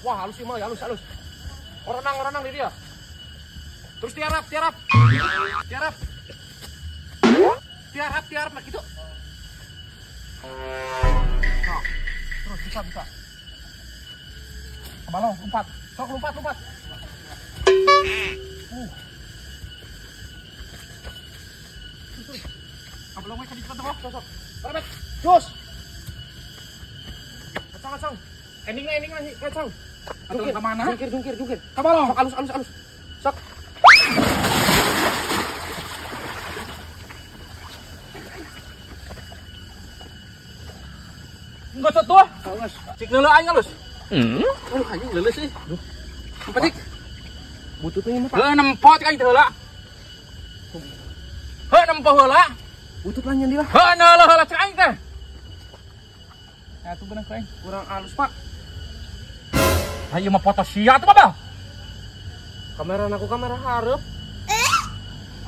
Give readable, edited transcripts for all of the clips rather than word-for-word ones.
Wah, halus sih mah, halus. Orang di dia. Terus tiarap nah gitu. Nah, terus bisa. Kebalong, lompat. Sok lompat. Kebalongnya ke dekat sok. Berbet. Jos. Kacang. Endingnya kacang. Jungkir kemana? Jungkir. Kebalong. Sok halus. Sok. Enggak tuh. Cik leuleuh aing halus. Aing leuleuh sih. Pedik. Bututnya mah. Heuh nempot ka teh heula. Heuh nempoh heula. Butut lah nyeun di lah. Heuh heula cek aing teh. Ya tuh bener aing. Kurang halus, Pak. Ayo mah foto sia tuh, Bang. Kamera hareup.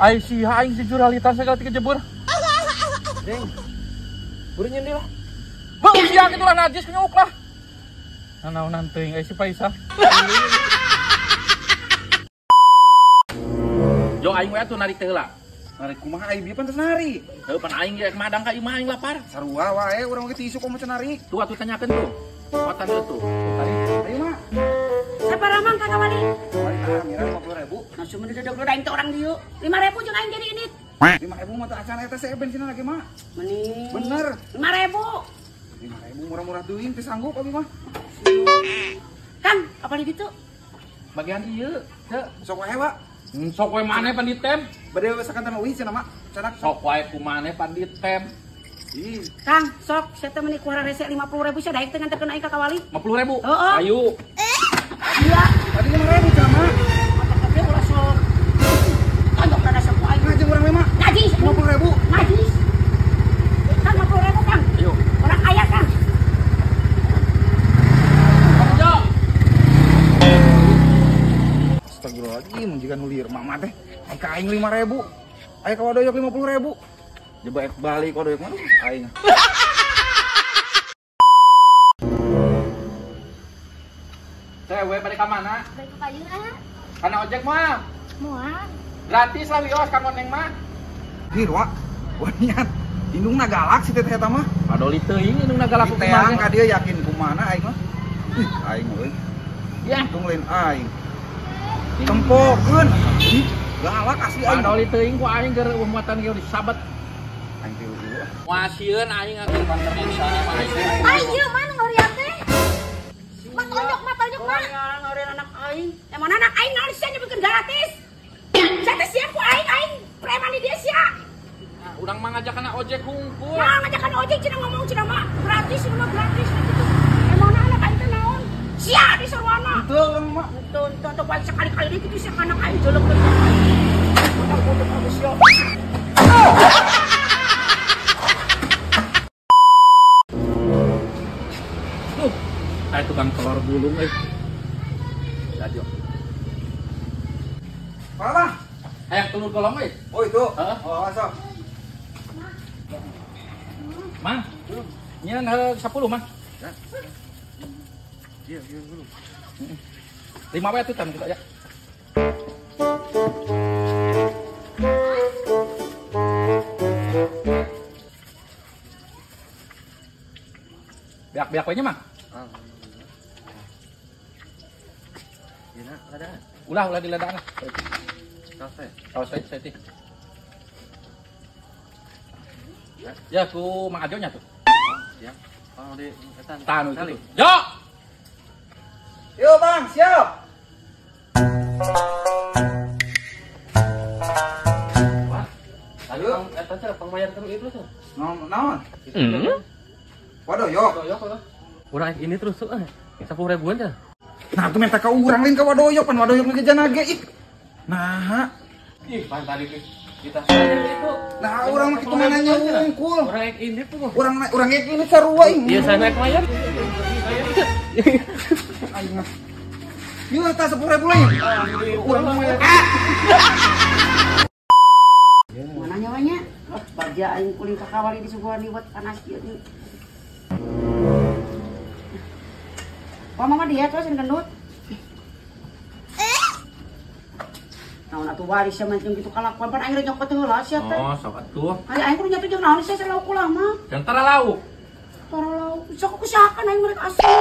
Ai sia aing si juralitas segala ti kejebur. Deng. Buru nyeun di lah. Bang sia kitu lah najis kenyuk lah. Nanaonan teuing ai si Faisal. Jo aing we atuh narik teh heula. Narik kumaha ai bieu pan teu nari. Heuh pan aing ge madang ka imah aing lapar. Sarua wae urang ge tisu komo teu narik. Tuh atuh tanyakeun tuh. Matan deui tuh. Ayo mah. Saparamang Kang Wali? Wali mira 50.000. Nah cuma duduk lu aing teh orang dieu. 5.000 jeung aing jadi ini. 5.000 mah teu acan eta seh bensin lagi mah. Mending. Bener. 5.000. 5.000 murah-murah teuing teu sanggup abi mah. Kang, apa di ditu? Bagian ieu, teu. Sok wae, Pak. Sok wae maneh pan ditem. Bade sakantan euih cenah mah. Cenah Sok wae ku maneh pan ditem. Ih, Kang, sok saya teh meuni kuara rese 50.000 sia daek teh nganterkeun aing ka Kawali. 50.000. Heeh. Ayo. Iya. tadi 5.000 cenah mah. Mata dia ulah sok. Tandok rada sok aing. Ngajeng urang mah. Najis. 50.000. Najis. Kang 50.000 Kang. Ayo. Orang kaya Kang. Jo. Astagfirullahaladzim, jika nulir mama teh. Ai ka aing 5.000. Ai ka wadoyok 50.000. Jebak balik wadoyok mah aing. Cewek balik ka mana? Balik ke kayu Kana ojek mah. mual. Gratis lah wios ka Moneng mah. Hirwa. Wanian. Indungna galak si teteh eta mah. Padoli teuing indungna galak ku Teang kumaha. ka dieu yakin kumaha aing mah. Ih, aing euy. Ya, Untung lain aing. Tempokeun. Ih, galak asli aing. padoli teuing ku aing keur umuatan ge disabet. Aing tilu dulu. Wasieun aing akeun panteriksa mah. Ay, iya mana ngorian teh? Mat ojok mah. Orang ngeureun anak aing. Emang anak aing naon sia nyebutkeun gratis? Saya teh sia ku aing preman di dia sia. Nah, urang mah ngajak kana ojek hungkul. Nah, ngajakan ojek cenah ngomong cenah mah gratis ini mah gratis gitu. Emang anak aing teh naon? Sia di sarwana. Teu urang mah. Tuh balik sekali-kali deh gitu sih anak aing jelek teh. Udah bagus ya. Kayak tukang telur gulung Jadi. Apa? Hayang telur golong euy. Oh itu. Heeh. Oh, asal. Mang. Nyeun 10 Mang. Iya dulu. 5 wae atuh tan kita ya. Biak-biak we nya Mang. Iya, ada. Ulah diledakna. Kafe. Kaos saya teh. Ya ku Mang Ajo nya tuh. Ya. Oh di etan. Tanu itu. Jo. Yuk, Bang, siap. Ayo, eta teh pengbayar terus itu tuh. Naon? Wadoyok. Urang ini terus 10.000-an teh. Nah, tuh minta ka urang lain ka wadoyok, pan wadoyok nu gejan age ih. Nah, Ih, pan tadi kita itu. nah urang mah kitu mana nyungkul. Urang ini tuh. Urang ge ini sarua ih. Iya, saya naik layar. Aing mah. Yuk, tas 10.000 lagi. Urang mah ya. Mana nyawanya? Bagja aing kuling ka Kawali di subuhan liwat panas ieu. Apa mama dia terus yang gendut? Naon atuh waris ya mancing gitu kalakuan pan aing nyokot heula sia teh. Oh, sok atuh. Ari aing kudu nyatu jeung naon sia lauk ulah mah. Yang tara lauk. Para lauk. Sok ku sakan aing mereka asli.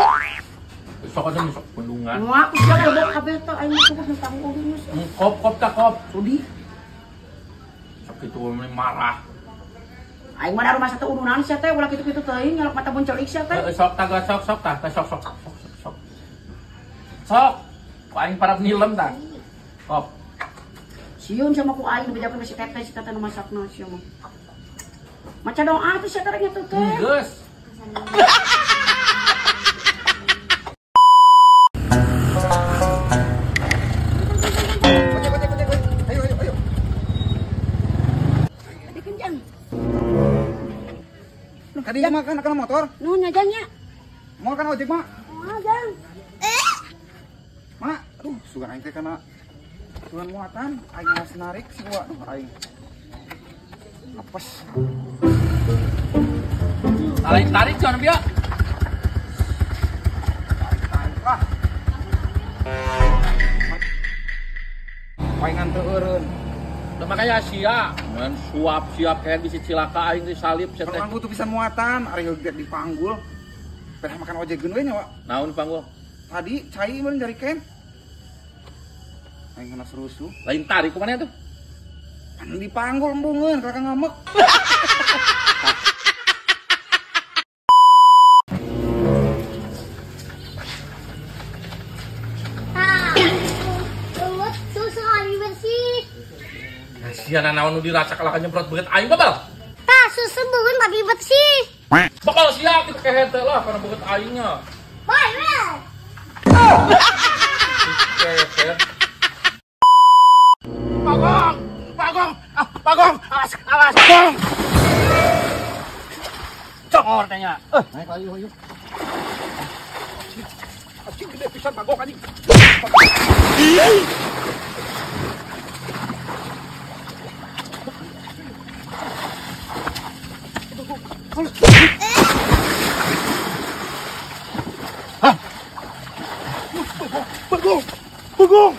Sok atuh sok bendungan. Moal aku sia lebok kabeh teh aing cukup tanggung geus. Kop tak kop. Rudi. Sok kitu marah. Aing mah rumah satu udunan sia teh ulah kitu-kitu teuing nyalok mata boncelik sia teh. Sok tah sok tah sok. Sok. Ku aing parab nilem tah. Kop. Sieun sama ku aing bejakeun si teteh nu masakna sia mah. Maca doa tuh sia teh nya teh. Geus. Ayo. Adi kencang. Tadi makan akan motor. Nu nyajanya. Mau kan ojek, Mak? Oh, jang. Mak, aduh, sugan aing teh kana sugan muatan, aing geus narik si gua. Aduh, aing. Apes. Tarik jangan biar. Tarik lah. Paingan teu eureun. Udah makanya sia, ngan suap siap kayak bisa cilaka aing disalip sia teh. Kalau butuh pisan muatan, ari geus dipanggul. Pernah makan ojek geun we nya, Wak. Naon panggul? Tadi cai meureun jari ken. Aing kena serusuh. Lain tarik kemana tuh? Kan dipanggul embungeun kakak ngamek. Susu hari bersih. Kasihan naon nu diraca kalau nyemprot beut aing babal. Tah, susu bukan tapi bersih. Babal sia kitu kehete lah karena beut aingnya. Boy, well. Kehete. Pagong, awas. Congor tanya. Naik ayo. Anjing gede pisan pagong anjing. Pagong.